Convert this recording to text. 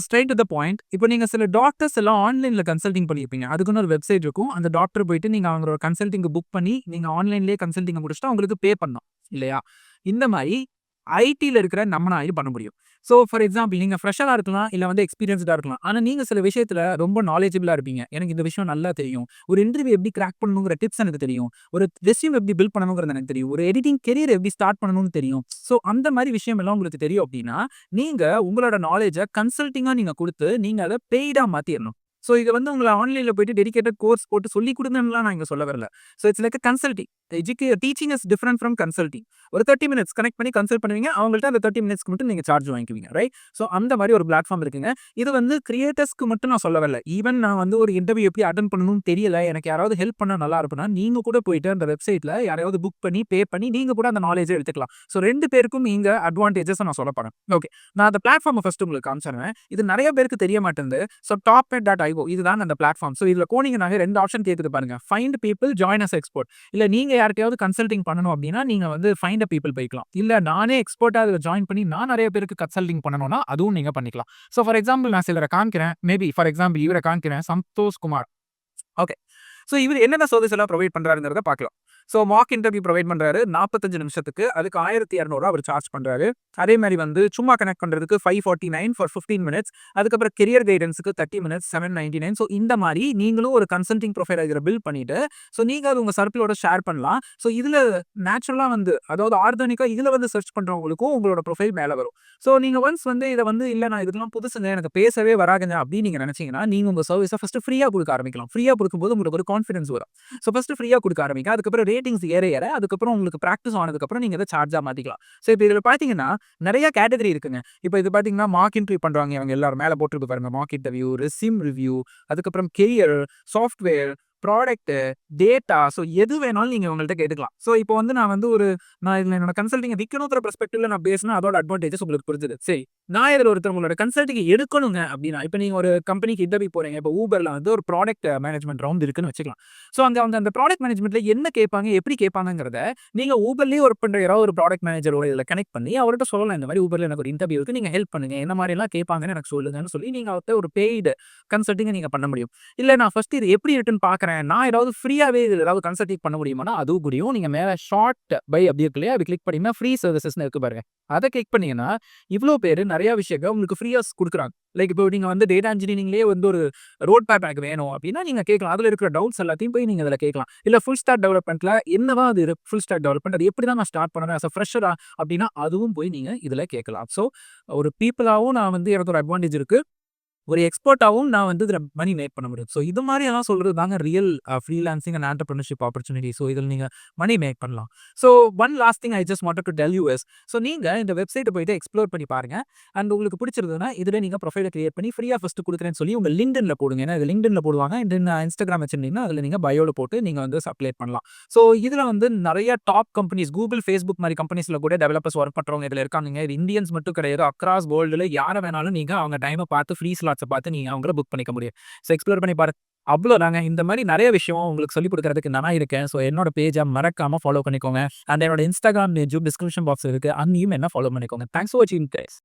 Straight to the point. இப்போ நீங்க சில டாக்டர்ஸ் எல்லாம் ஆன்லைன்ல கன்சல்டிங் பண்ணியிருப்பீங்க. அதுக்குன்னு ஒரு வெப்சைட் இருக்கும். அந்த டாக்டர் போயிட்டு நீங்க அவங்களோட கன்சல்டிங் புக் பண்ணி, நீங்க ஆன்லைன்லேயே கன்சல்டிங் முடிச்சுட்டு அவங்களுக்கு பே பண்ணணும். இல்லையா? இந்த மாரி ஐடில இருக்கிற நம்மனால இது பண்ண முடியும். ஸோ ஃபார் எக்ஸாம்பிள் நீங்க ஃப்ரெஷரா இருக்கலாம், இல்ல வந்து எக்ஸ்பீரியன்ஸ்டா இருக்கலாம். ஆனா நீங்க சில விஷயத்துல ரொம்ப நாலேஜபிளா இருப்பீங்க. எனக்கு இந்த விஷயம் நல்லா தெரியும். ஒரு இன்டர்வியூ எப்படி கிராக் பண்ணணுங்கிற டிப்ஸ் எனக்கு தெரியும். ஒரு ரெஸ்யூம் எப்படி பில்ட் பண்ணணுங்கிறது எனக்கு தெரியும். ஒரு எடிட்டிங் கெரியர் எப்படி ஸ்டார்ட் பண்ணணும்னு தெரியும். ஸோ அந்த மாரி விஷயம் எல்லாம் உங்களுக்கு தெரியும் அப்படின்னா, நீங்க உங்களோட நாலேட்ஜ கன்சல்டிங்கா நீங்க குடுத்து, நீங்க அத பெய்டா மாத்திறணும். ஸோ இது வந்து உங்கள ஆன்லைன்ல போயிட்டு டெடிகேட்டட் கோர்ஸ் போட்டு சொல்லிக் குடுங்கன்னுலாம் நான் இங்க சொல்ல வரல. So it's like a consulting. Teaching is different from consulting. ஒரு 30 மினிட்ஸ் கனெக்ட் பண்ணி கன்சல்ட் பண்ணுவீங்க. அவங்கள்ட்ட அந்த 30 மினிட்ஸ்க்கு மட்டும் நீங்க சார்ஜ் வாங்கிக்குவீங்க. ரைட்? ஸோ அந்த மாரி ஒரு பிளாட்ஃபார்ம் இருக்குங்க. இது வந்து கிரியேட்டர்ஸ்க்கு மட்டும் நான் சொல்ல வரல. ஈவன் நான் வந்து ஒரு இன்டர்வியூ எப்படி அட்டெண்ட் பண்ணணும்னு தெரியல. எனக்கு யாராவது ஹெல்ப் பண்ணா நல்லா இருக்கும்னா, நீங்க கூட போயிட்டு அந்த வெப்சைட்ல யாரையாவது புக் பண்ணி, பே பண்ணி நீங்க கூட அந்த நாலேட்ஜ எடுத்துக்கலாம். ஸோ 2 பேருக்கும் இங்க அட்வான்டேஜஸ நான் சொல்லப் போறேன். ஓகே. நான் அந்த பிளாட்ஃபார்ம ஃபர்ஸ்ட் உங்களுக்கு காமிச்சிடுறேன். இது நெறைய பேருக்கு தெரிய மாட்டேங்குது. ஸோ Topmate.io இதுதான் அந்த பிளாட்ஃபார்ம். ஸோ இதுல போனீங்கன்னாவே 2 ஆப்ஷன் கேக்குது பாருங்க. Find people, join us expert. இல்ல நீங்க யார்ட்டயாவது கன்சல்டிங் பண்ணணும் அப்படின்னா, நீங்க வந்து ஃபைண்ட் அ பீப்பிள் போய்க்கலாம். இல்ல நானே எக்ஸ்பர்ட்டா அதுல ஜாயின் பண்ணி நான் நெறைய பேருக்கு கன்சல்டிங் பண்ணணும்னா, அதுவும் நீங்க பண்ணிக்கலாம். ஸோ ஃபார் எக்ஸாம்பிள் நான் சிலர காமிக்கிறேன். மேபி ஃபார் எக்ஸாம்பிள் இவர காமிக்கிறேன். சந்தோஷ் குமார். ஓகே. ஸோ இவரு என்னென்ன சர்வீஸ் எல்லாம் புரொவைட் பண்றாருங்கிறத பார்க்கலாம். ஸோ மாக் இன்டர்வியூ புரொவைட் பண்றாரு. 45 நிமிஷத்துக்கு. அதுக்கு ரூ. 1200 அவர் சார்ஜ் பண்றாரு. அதே மாரி வந்து சும்மா கனெக்ட் பண்றதுக்கு 549 ஃபார் 15 மினிட்ஸ். அதுக்கப்புறம் கெரியர் கைடன்ஸ்க்கு 30 மினிட்ஸ் 799. ஸோ இந்த மாரி நீங்களும் ஒரு கன்சல்டிங் ப்ரொஃபைல் இதுல பில்ட் பண்ணிட்டு, ஸோ நீங்க அது உங்க சர்க்கிளோட ஷேர் பண்ணலாம். ஸோ இதுல நேச்சுரலா வந்து அதாவது ஆர்கானிக்கா இதுல வந்து சர்ச் பண்றவங்களுக்கும் உங்களோட ப்ரொஃபைல் மேல வரும். ஸோ நீங்க ஒன்ஸ் வந்து இத வந்து இல்ல நான் இதுக்கெல்லாம் புதுசுங்க, எனக்கு பேசவே வராதுங்க அப்படின்னு நீங்க நினைச்சீங்கன்னா, நீங்க உங்க சர்வீஸ ஃபர்ஸ்ட் ஃப்ரீயா குடுக்க ஆரம்பிக்கலாம். ஃப்ரீயா குடுக்கும்போது உங்களுக்கு ஒரு கான்ஃபிடன்ஸ் வரும். ஸோ ஃபர்ஸ்ட் ஃப்ரீயா குடுக்க ஆரம்பிங்க. அதுக்கப்புறம் ரேட்டிங்ஸ் ஏற ஏற அதுக்கப்புறம் உங்களுக்கு பிராக்டிஸ் ஆனதுக்கப்புறம் நீங்க இத சார்ஜா மாத்திக்கலாம். ஸோ இப்ப இதுல பார்த்தீங்கன்னா, நெறைய கேட்டகரி இருக்குங்க. இப்ப இது பார்த்தீங்கன்னா, மார்க் இன்டர்வியூ பண்றாங்க இவங்க எல்லாரும். மேல போட்டிருக்கு பாருங்க. மார்க் இன்டர்வியூ, ரெஸ்யூம் ரிவ்யூ, அதுக்கப்புறம் career, software, product, data. So எது வேணாலும் நீங்க இவங்கள்ட்ட கேட்டுக்கலாம். ஸோ இப்போ வந்து நான் இதுல என்னோட கன்சல்டிங்க விக்கணுங்கிற பெர்ஸ்பெக்டிவ்ல நான் பேசினா அதோட அட்வான்டேஜஸ் உங்களுக்கு புரிஞ்சுது. சரி. நான் இதுல உங்களோட கன்சல்டிங் எடுக்கணுங்க அப்படின்னா, இப்ப நீங்க ஒரு கம்பெனிக்கு இன்டர்வியூ போறீங்க. இப்ப Uberல வந்து ஒரு ப்ராடக்ட் மேனேஜ்மென்ட் ரவுண்ட் இருக்குன்னு வச்சுக்கலாம். ஸோ அங்க அவங்க அந்த ப்ராடக்ட் மேனேஜ்மென்ட்ல என்ன கேட்பாங்க, எப்படி கேட்பாங்கங்கிறத நீங்க Uberலயே ஒர்க் பண்ற யாராவது ஒரு ப்ராடக்ட் மேனேஜரோட இதுல கனெக்ட் பண்ணி அவர்ட்ட சொல்லலாம். இந்த மாரி Uberல எனக்கு ஒரு இன்டர்வியூ இருக்கு. நீங்க ஹெல்ப் பண்ணுங்க. என்ன மாரி எல்லாம் கேட்பாங்கன்னு எனக்கு சொல்லுங்கன்னு சொல்லி நீங்க அவர்ட்ட ஒரு பெய்டு கன்சல்டிங்க நீங்க பண்ண முடியும். இல்ல நான் ஃபர்ஸ்ட் இது எப்படி இருக்குன்னு பார்க்கிறேன். நான் ஏதாவது ஃப்ரீயாவே இதுல ஏதாவது கன்சல்டிங் பண்ண முடியுமானா, அதுவும் முடியும். நீங்க மேல ஷார்ட் பை அப்படி இருக்கு இல்லையா? அது கிளிக் பண்ணீங்கன்னா ஃப்ரீ சர்வீசஸ்ன்னு இருக்கு பாருங்க. அத கிளிக் பண்ணீங்கன்னா, இவ்ளோ பேரு நெறைய விஷயங்கள் உங்களுக்கு ஃப்ரீயா குடுக்குறாங்க. லைக் இப்போ நீங்க வந்து டேட்டா இன்ஜினியரிங்லயே வந்து ஒரு ரோட் மேப் எனக்கு வேணும் அப்படின்னா, நீங்க கேட்கலாம். அதுல இருக்கிற டவுட்ஸ் எல்லாத்தையும் போய் நீங்க அதுல கேட்கலாம். இல்ல ஃபுல் ஸ்டாக் டெவலப்மென்ட்ல என்னவா அது ஃபுல் ஸ்டாக் டெவலப்மென்ட் அது எப்படி தான் நான் ஸ்டார்ட் பண்ணணும் ஆஸ் அ ஃப்ரெஷரா அப்படின்னா, அதுவும் போய் நீங்க இதுல கேட்கலாம். ஸோ ஒரு பீப்பிளாவும் நான் வந்து எனக்கு ஒரு அட்வான்டேஜ் இருக்கு. ஒரு எக்ஸ்பர்ட்டாவும் நான் வந்து இதுல மணி மேக் பண்ண முடியும். ஸோ இது மாரி எல்லாம் சொல்றது தாங்க real freelancing and entrepreneurship opportunity. So இதுல நீங்க மணி மேக் பண்ணலாம். So one last thing I just wanted to tell you is so நீங்க இந்த வெப்சைட்ட போயிட்டு எக்ஸ்ப்ளோர் பண்ணி பாருங்க. அண்ட் உங்களுக்கு பிடிச்சிருந்ததுன்னா இதுல நீங்க ப்ரொஃபைல கிரியேட் பண்ணி ஃப்ரீயா ஃபர்ஸ்ட் குடுக்குறேன்னு சொல்லி உங்க LinkedInல போடுங்க. ஏன்னா இது LinkedInல போடுவாங்க. தென் Instagram வச்சிருந்தீங்கன்னா அதுல நீங்க பயோல போட்டு நீங்க வந்து அப்டேட் பண்ணலாம். ஸோ இதுல வந்து நெறைய டாப் கம்பெனிஸ் Google, Facebook மாரி கம்பெனிஸ்ல கூட டெவலப்பர்ஸ் ஒர்க் பண்றவங்க இதுல இருக்காங்க. இது இந்தியன்ஸ் மட்டும் கிடையாது. அக்ராஸ் வேர்ல்டுல யார வேணாலும் நீங்க அவங்க டைம பார்த்து ஃப்ரீ ஸ்லாட்ஸ பார்த்து நீங்க அவங்கள புக் பண்ணிக்க முடியும். ஸோ எக்ஸ்ப்ளோர் பண்ணி பாருங்க. அவ்வளோதாங்க. இந்த மாரி நெறைய விஷயம் உங்களுக்கு சொல்லிக் குடுக்குறதுக்கு நான் இருக்கேன். ஸோ என்னோட பேஜ மறக்காம ஃபாலோ பண்ணிக்கோங்க. அண்ட் என்னோட Instagram லிங்க் டிஸ்கிரிப்ஷன் பாக்ஸ்ல இருக்கு. அங்கேயும் என்ன ஃபாலோ பண்ணிக்கோங்க. தேங்க்ஸ் ஃபார் வாட்சிங் கைஸ்.